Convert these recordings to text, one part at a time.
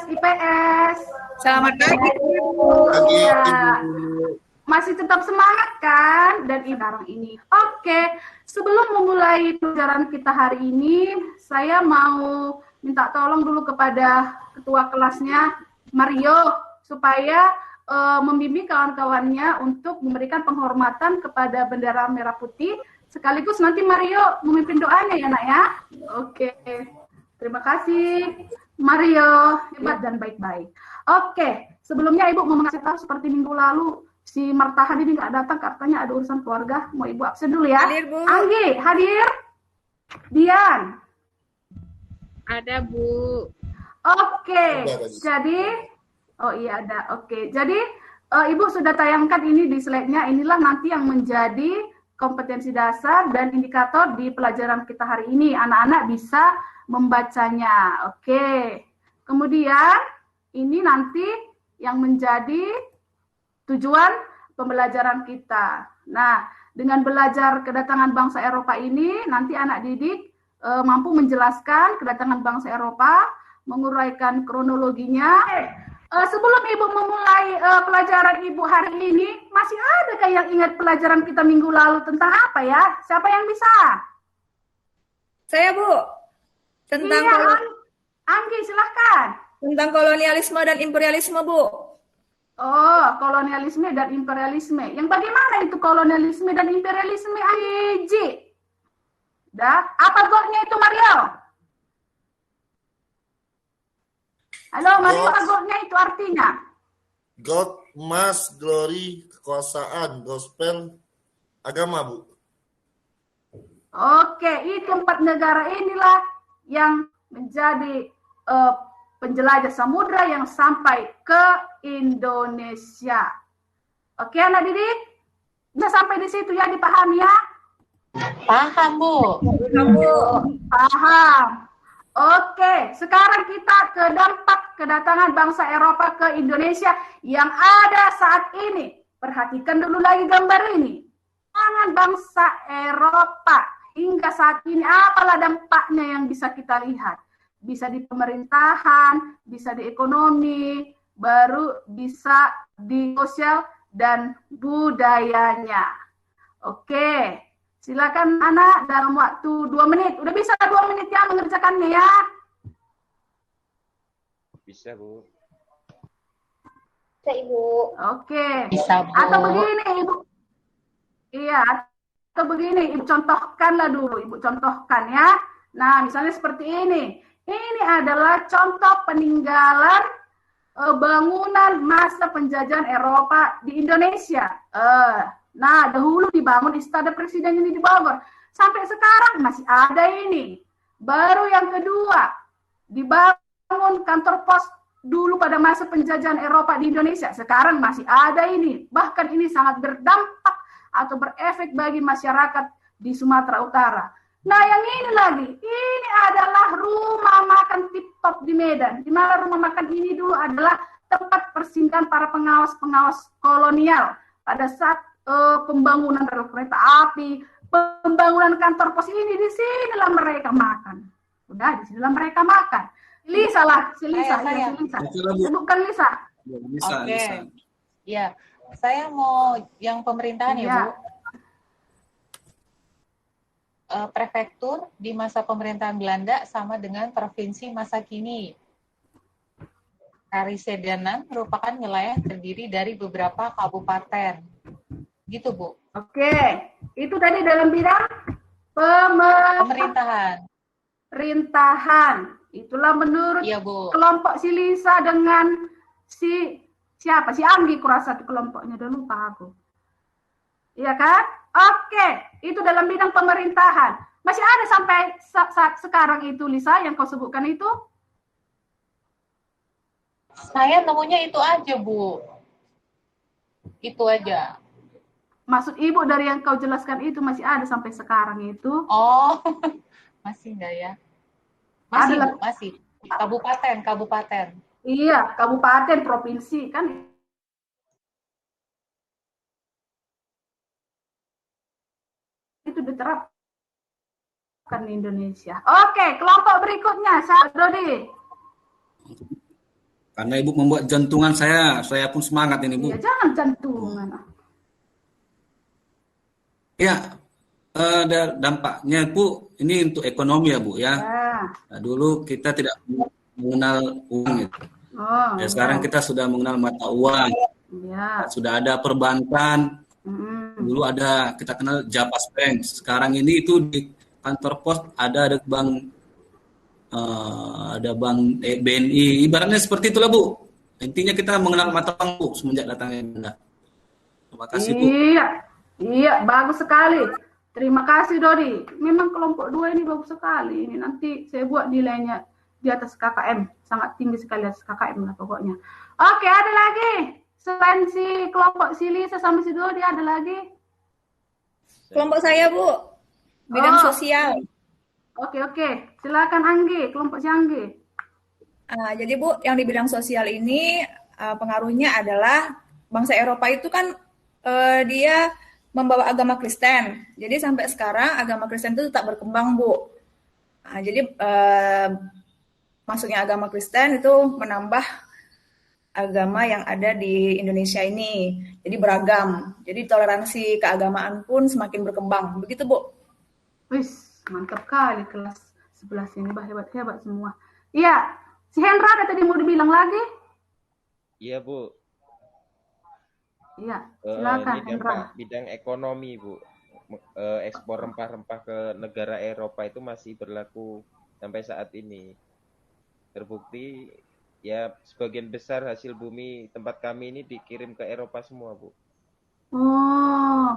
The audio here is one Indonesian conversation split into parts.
kelas IPS. Selamat pagi, Ibu. Pagi, Ya, Ibu. masih tetap semangat kan? Dan sekarang ini. Oke, sebelum memulai pelajaran kita hari ini, saya mau minta tolong dulu kepada ketua kelasnya, Mario, supaya membimbing kawan-kawannya untuk memberikan penghormatan kepada bendera merah putih. Sekaligus nanti Mario memimpin doanya ya, Nak ya. Oke. Terima kasih, Mario. Hebat dan baik-baik. Oke, sebelumnya Ibu mau mengasih tahu seperti minggu lalu, si Martahan ini nggak datang, katanya ada urusan keluarga. Mau Ibu absen dulu ya. Hadir, Bu. Anggi, hadir. Dian. Ada, Bu. Oke, Ada. jadi, oh iya ada. Oke, jadi Ibu sudah tayangkan ini di slide-nya. Inilah nanti yang menjadi kompetensi dasar dan indikator di pelajaran kita hari ini. Anak-anak bisa membacanya. Oke. Kemudian ini nanti yang menjadi tujuan pembelajaran kita. Nah, dengan belajar kedatangan bangsa Eropa ini, nanti anak didik mampu menjelaskan kedatangan bangsa Eropa, menguraikan kronologinya. Sebelum Ibu memulai pelajaran Ibu hari ini, masih ada yang ingat pelajaran kita minggu lalu tentang apa ya? Siapa yang bisa? Saya, Bu. Tentang Iya, Anggi, silahkan. tentang kolonialisme dan imperialisme, Bu. Oh, kolonialisme dan imperialisme. Yang bagaimana itu kolonialisme dan imperialisme, Anggi? Dah, apa gotnya itu, Mario? Halo, Mario, apa gotnya itu artinya? God, emas, glory, kekuasaan, gospel, agama, Bu. Oke, itu 4 negara inilah yang menjadi penjelajah samudra yang sampai ke Indonesia. Oke, anak didik? Bisa sampai di situ ya, dipahami ya? Paham, Bu. Paham. Oke, sekarang kita ke dampak kedatangan bangsa Eropa ke Indonesia yang ada saat ini. Perhatikan dulu lagi gambar ini. Kedatangan bangsa Eropa hingga saat ini, apalah dampaknya yang bisa kita lihat. Bisa di pemerintahan, bisa di ekonomi, baru bisa di sosial dan budayanya. Oke. Silakan anak dalam waktu 2 menit. Udah bisa 2 menit ya mengerjakannya ya? Bisa, Bu. Bisa, Ibu. Oke. Bisa, Bu. Atau begini, Ibu. Iya, atau begini, Ibu contohkanlah dulu. Ibu contohkan ya. Nah, misalnya seperti ini. Ini adalah contoh peninggalan bangunan masa penjajahan Eropa di Indonesia. Nah, dahulu dibangun Istana Presiden ini di Bogor. Sampai sekarang masih ada ini. Baru yang kedua, dibangun kantor pos dulu pada masa penjajahan Eropa di Indonesia. Sekarang masih ada ini. Bahkan ini sangat berdampak atau berefek bagi masyarakat di Sumatera Utara. Nah, yang ini lagi, ini adalah rumah makan Tip Top di Medan. Di mana rumah makan ini dulu adalah tempat persinggahan para pengawas-pengawas kolonial pada saat pembangunan rel kereta api, pembangunan kantor pos ini, di sinilah mereka makan. Udah, di sinilah mereka makan. Lisa lah, si Lisa. Saya. Bukan Lisa. Oke. Ya, saya mau yang pemerintahan ya, Bu. Prefektur di masa pemerintahan Belanda sama dengan provinsi masa kini. Karisidenan merupakan wilayah terdiri dari beberapa kabupaten. Gitu, Bu. Oke, itu tadi dalam bidang pemerintahan. Itulah menurut kelompok si Lisa dengan siapa? Si Anggi kurasa itu kelompoknya, udah lupa aku. Iya kan? Oke, itu dalam bidang pemerintahan. Masih ada sampai saat sekarang itu, Lisa, yang kau sebutkan itu? Saya nemunya itu aja, Bu. Itu aja. Maksud Ibu dari yang kau jelaskan itu masih ada sampai sekarang itu? Oh, masih enggak ya? Masih, Adalah, Bu, masih. Kabupaten. Iya, kabupaten, provinsi, kan itu diterapkan di Indonesia. Oke, kelompok berikutnya, Dodi. Karena Ibu membuat jantungan saya pun semangat ini Bu. Iya, jangan jantungan. Ya, ada dampaknya Bu, ini untuk ekonomi ya Bu ya. Ya. Nah, dulu kita tidak mengenal uang gitu. Oh, Ya, sekarang kita sudah mengenal mata uang. ya. Sudah ada perbankan. Dulu kita kenal Japas Bank. Sekarang ini itu di kantor pos ada bank BNI. Ibaratnya seperti itulah Bu. Intinya kita mengenal mata uang Bu semenjak datangnya Anda. Terima kasih Bu. Iya, bagus sekali. Terima kasih Dodi. Memang kelompok 2 ini bagus sekali. Ini nanti saya buat nilainya di atas KKM. Sangat tinggi sekali atas KKM lah pokoknya. Oke, ada lagi. Selain si kelompok si Lisa sama si Dodi, ada lagi? Kelompok saya, Bu. Bidang sosial. Oke. Silakan Anggi, kelompok si Anggi. Jadi Bu, yang di bidang sosial ini pengaruhnya adalah bangsa Eropa itu kan dia membawa agama Kristen. Jadi sampai sekarang agama Kristen itu tetap berkembang, Bu. Jadi masuknya agama Kristen itu menambah agama yang ada di Indonesia ini. Jadi beragam. Jadi toleransi keagamaan pun semakin berkembang. Begitu, Bu. Wis, mantap kali kelas 11 ini. Hebat-hebat semua. Iya, si Hendra ada tadi mau dibilang lagi? Iya, Bu. Iya, silakan Ini Hendra. bidang ekonomi, Bu. Ekspor rempah-rempah ke negara Eropa itu masih berlaku sampai saat ini. Terbukti ya sebagian besar hasil bumi tempat kami ini dikirim ke Eropa semua, Bu. Oh,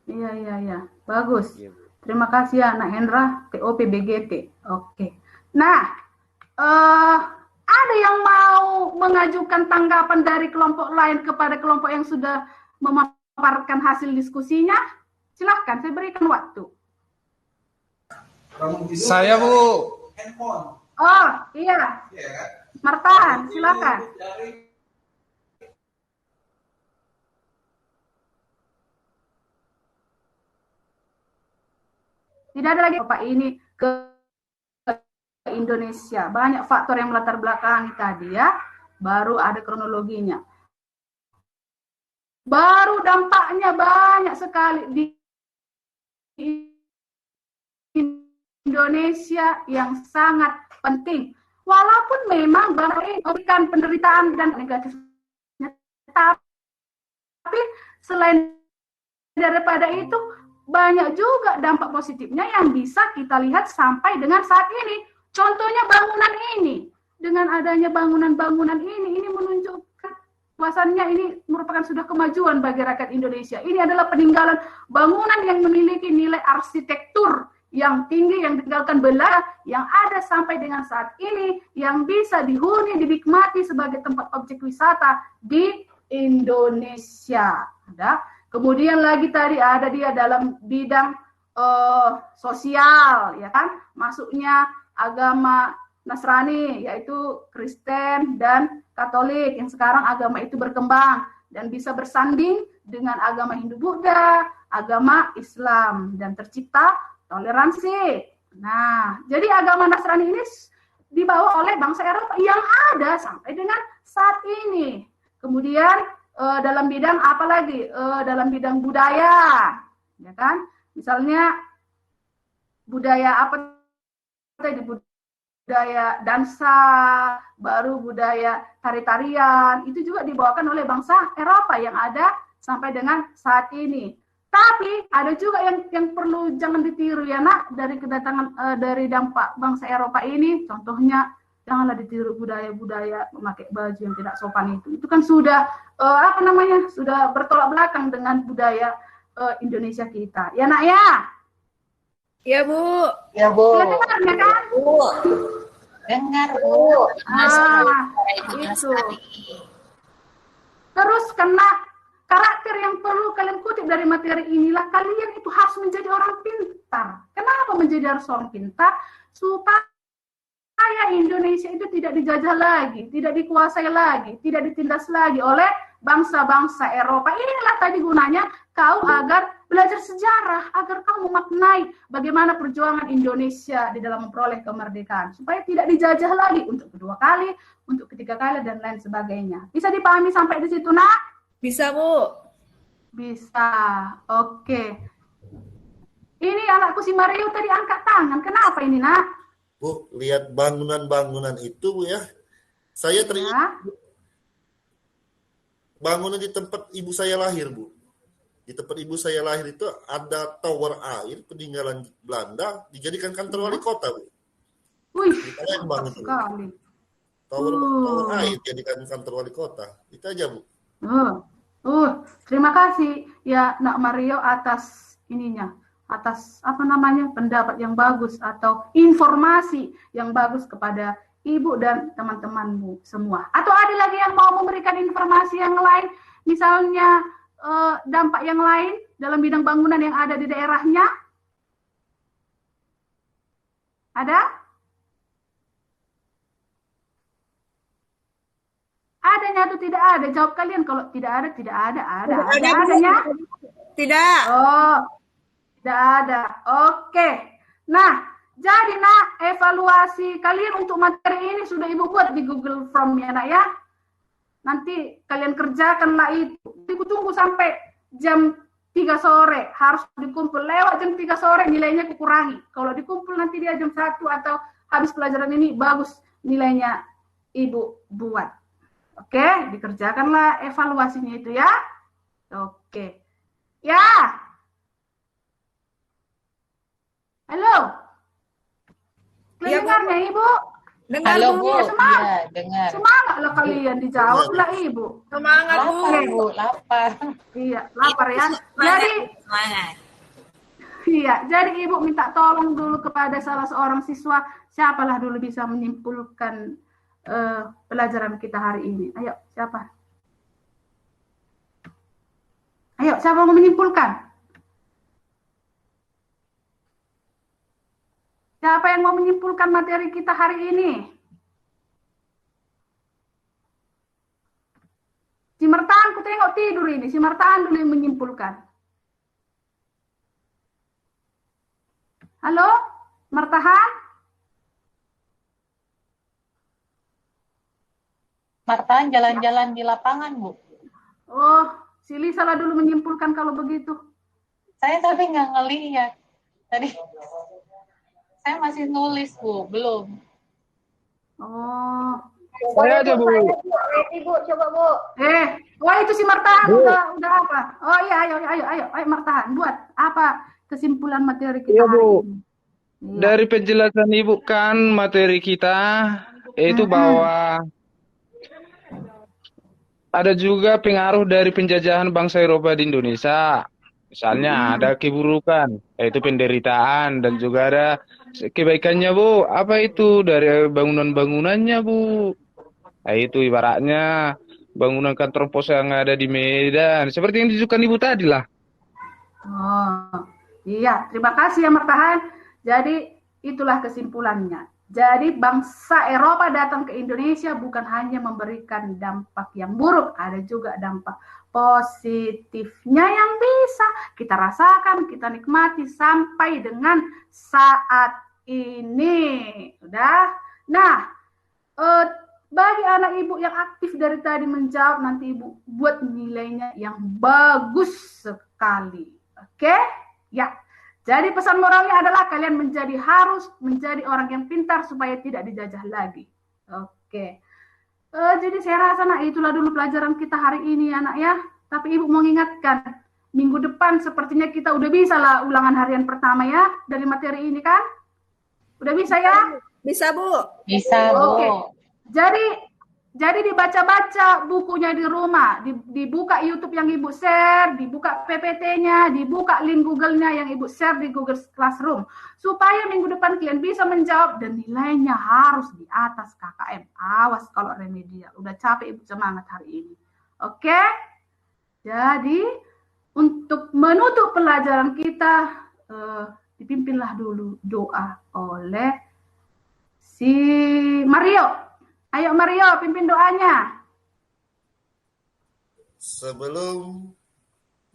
iya. Bagus. Iya, Bu. Terima kasih ya, Nak Hendra, TOPBGT. Oke. Nah, ada yang mau mengajukan tanggapan dari kelompok lain kepada kelompok yang sudah memaparkan hasil diskusinya? Silahkan, saya berikan waktu. Saya, Bu. Oh, iya. Martahan, silakan. Tidak ada lagi Bapak ini ke Indonesia. Banyak faktor yang melatar belakangi tadi ya. Baru ada kronologinya. Baru dampaknya banyak sekali di Indonesia yang sangat penting. Walaupun memang memberikan penderitaan dan negatifnya, tapi selain daripada itu banyak juga dampak positifnya yang bisa kita lihat sampai dengan saat ini. Contohnya bangunan ini. Dengan adanya bangunan-bangunan ini menunjukkan bahwasannya ini merupakan sudah kemajuan bagi rakyat Indonesia. Ini adalah peninggalan bangunan yang memiliki nilai arsitektur yang tinggi, yang ditinggalkan Belanda, yang ada sampai dengan saat ini, yang bisa dihuni, dinikmati sebagai tempat objek wisata di Indonesia. Kemudian lagi tadi ada dia dalam bidang sosial, ya kan? Masuknya agama Nasrani, yaitu Kristen dan Katolik, yang sekarang agama itu berkembang dan bisa bersanding dengan agama Hindu-Buddha, agama Islam, dan tercipta toleransi. Nah, jadi agama Nasrani ini dibawa oleh bangsa Eropa yang ada sampai dengan saat ini. Kemudian dalam bidang apa lagi? Dalam bidang budaya, ya kan? Misalnya budaya apa tadi? Budaya dansa, baru budaya tari-tarian, itu juga dibawakan oleh bangsa Eropa yang ada sampai dengan saat ini. Tapi ada juga yang perlu jangan ditiru ya Nak, dari kedatangan dari dampak bangsa Eropa ini. Contohnya janganlah ditiru budaya-budaya memakai baju yang tidak sopan itu. Itu kan sudah sudah bertolak belakang dengan budaya Indonesia kita. Ya Nak ya? Iya Bu. Ya Bu. Dengar ya kan? Bu. Dengar Bu. Itu. Terus kena karakter yang perlu kalian kutip dari materi inilah, kalian itu harus menjadi orang pintar. Kenapa menjadi harus orang pintar? Supaya supaya Indonesia itu tidak dijajah lagi, tidak dikuasai lagi, tidak ditindas lagi oleh bangsa-bangsa Eropa. Inilah tadi gunanya kau agar belajar sejarah, agar kau memaknai bagaimana perjuangan Indonesia di dalam memperoleh kemerdekaan, supaya tidak dijajah lagi untuk kedua kali, untuk ketiga kali, dan lain sebagainya. Bisa dipahami sampai di situ, Nak? Bisa, Bu. Bisa. Oke. Ini anakku si Mario tadi angkat tangan. Kenapa ini, Nak? Bu, lihat bangunan-bangunan itu, Bu ya. Saya teringat bangunan di tempat ibu saya lahir, Bu. Di tempat ibu saya lahir itu ada tower air peninggalan Belanda dijadikan kantor wali kota, Bu. Wih, Di Palembang itu. sekali. Tower air dijadikan kantor wali kota. Itu aja, Bu. Terima kasih ya Nak Mario atas ininya, atas pendapat yang bagus atau informasi yang bagus kepada Ibu dan teman-temanmu semua. Atau ada lagi yang mau memberikan informasi yang lain, misalnya dampak yang lain dalam bidang bangunan yang ada di daerahnya? Ada? Adanya atau tidak ada? Jawab kalian. Kalau tidak ada, tidak ada. Ada adanya? Tidak. Oh, tidak ada. Oke. Nah, jadi Nak, evaluasi kalian untuk materi ini sudah Ibu buat di Google Form ya Nak ya. Nanti kalian kerjakanlah itu. Ibu tunggu sampai jam 3 sore. Harus dikumpul. Lewat jam 3 sore nilainya kukurangi. Kalau dikumpul nanti dia jam 1 atau habis pelajaran ini, bagus nilainya Ibu buat. Oke, dikerjakanlah evaluasinya itu ya. Oke. Ya. Halo. Iya, Bu. Dengarnya Ibu? Dengar, Halo, Bu. Bu. Semangat. Iya, dengar. Semangatlah kalian dijawablah Ibu. Semangat, Bu. Lapar, Bu. Lapar. Iya, lapar ya. Jadi, Semangat. iya, jadi Ibu minta tolong dulu kepada salah seorang siswa, siapalah dulu bisa menyimpulkan pelajaran kita hari ini. Ayo, siapa? Ayo, siapa mau menyimpulkan? Siapa yang mau menyimpulkan materi kita hari ini? Si Martaan, ku tengok tidur ini. Si Martaan dulu yang menyimpulkan. Halo, Martahan? Martaan jalan-jalan di lapangan, Bu. Oh, si Lisa lah dulu menyimpulkan kalau begitu. Saya tapi nggak ngelihat. Tadi saya masih nulis, Bu. Belum. Oh. Saya aja, Bu. Ibu, coba Bu. Wah itu si Martahan udah apa? Oh iya, ayo Martahan, buat apa kesimpulan materi kita Iya, hari Bu. ini? Iya. Dari penjelasan Ibu kan materi kita itu bahwa ada juga pengaruh dari penjajahan bangsa Eropa di Indonesia. Misalnya ada keburukan, yaitu penderitaan, dan juga ada kebaikannya, Bu. Apa itu? Dari bangunan-bangunannya, Bu. Nah, itu ibaratnya bangunan kantor pos yang ada di Medan. Seperti yang ditunjukkan Ibu tadi lah. Oh, iya, terima kasih ya Martahan. Jadi itulah kesimpulannya. Jadi bangsa Eropa datang ke Indonesia bukan hanya memberikan dampak yang buruk, ada juga dampak positifnya yang bisa kita rasakan, kita nikmati sampai dengan saat ini. Udah. Nah, bagi anak Ibu yang aktif dari tadi menjawab, nanti Ibu buat nilainya yang bagus sekali. Oke? Ya. Jadi pesan moralnya adalah kalian harus menjadi orang yang pintar supaya tidak dijajah lagi. Oke. Jadi saya rasa itulah dulu pelajaran kita hari ini anak ya. Tapi Ibu mau ingatkan, minggu depan sepertinya kita udah bisa lah ulangan harian pertama ya dari materi ini kan? Udah bisa ya? Bisa, Bu. Bisa, Bu. Oke. Jadi dibaca-baca bukunya di rumah, dibuka YouTube yang Ibu share, dibuka PPT-nya, dibuka link Google-nya yang Ibu share di Google Classroom. Supaya minggu depan kalian bisa menjawab dan nilainya harus di atas KKM. Awas kalau remedial. Udah capek Ibu semangat hari ini. Oke? Jadi untuk menutup pelajaran kita, dipimpinlah dulu doa oleh Si Mario. Ayo Mario, pimpin doanya. Sebelum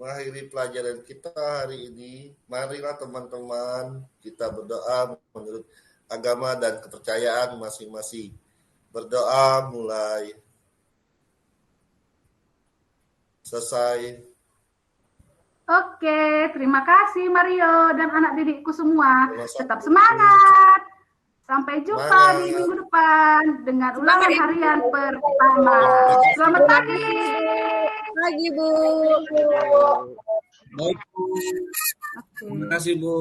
mengakhiri pelajaran kita hari ini, marilah teman-teman kita berdoa menurut agama dan kepercayaan masing-masing. Berdoa mulai. Selesai. Oke, terima kasih Mario dan anak didikku semua. Sama-sama. Tetap semangat. Sampai jumpa Semangat. di minggu depan dengan ulangan harian pertama. Selamat pagi. Pagi, Bu. Baik, Bu. Oke. Terima kasih, Bu.